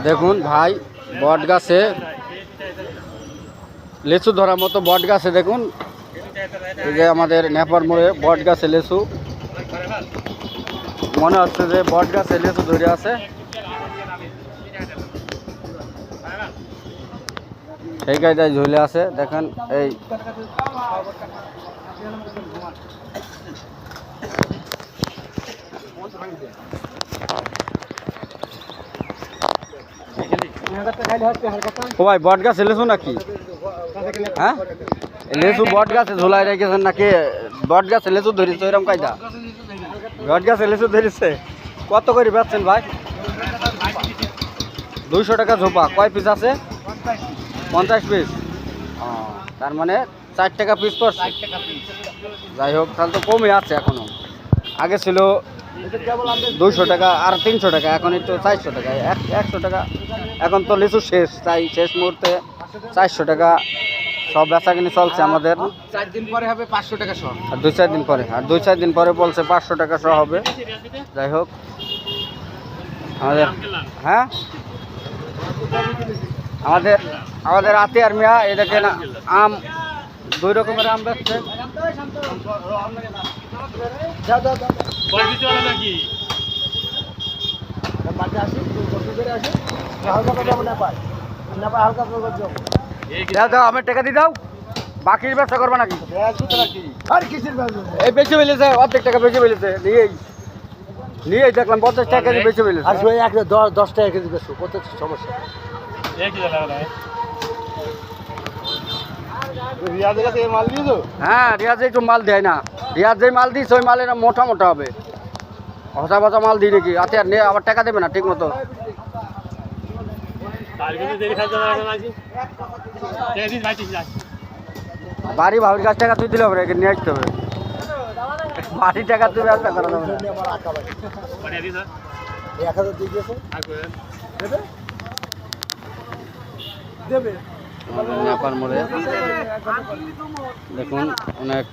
দেখুন ভাই, বট গাছে লিচু ধরার মতো বট গাছে দেখুন, এই যে আমাদের নেপার মোড়ে বট গাছে লিচু, মনে হচ্ছে যে বট গাছে লিচু ধরে আছে। সেই গাছটায় ঝুলে আছে দেখেন। এই ও ভাই, বট গাছে লিচু নাকি? হ্যাঁ, লিচু বট গাছে ঝুলাই রেখেছেন নাকি? বট গাছে লিচু ধরেছে এরকম কায়দা? বট গাছে লিচু ধরেছে। কত করে বেচছেন ভাই? 200 টাকা ঝোপা। কয় পিস আছে? 50 পিস। তার মানে 4 টাকা পিস পড়ছে। যাই হোক, তাহলে তো কমই আছে এখনো। আগে ছিল 200 টাকা আর 300 টাকা, এখন একটু 400 টাকা, 100 টাকা। এখন তো লিচু শেষ, তাই শেষ মুহূর্তে 400 টাকা সব বেচা কিনে চলছে আমাদের। 4 দিন পরে হবে 500 টাকা সহ। আর 2-4 দিন পরে, বলছে 500 টাকা সহ হবে। যাই হোক, আমাদের হ্যাঁ আমাদের আতিয়ার মিয়া এই দেখেন আম, 2 রকমের আম বেচছে। দাও, আমার টাকা দিয়ে দাও। বাকির ব্যবসা করবে নাকি? এই বেশি ফেলেছে, অর্ধেক টাকা বেশি ফেলেছে। নিয়েই দেখলাম 50 টাকা কেজি বেশি ফেলেছে। 10 টাকা কেজি বেশি, কত সমস্যা। হ্যাঁ, রিয়াজে একটু মাল দেয় না। রিয়াজ যে মাল দিস ওই মালের মোটা মোটা হবে। হসা বসা মাল দিই নাকি? আর নিয়ে আবার টাকা দেবে না ঠিক মতো। বাড়ি ভাবির কাছ টাকা তুই দিলে হবে, নিয়ে আসতে হবে। বাড়ির টাকা তুই ব্যবস্থা করা যাবে না। নেপার মোড়ে দেখুন অনেক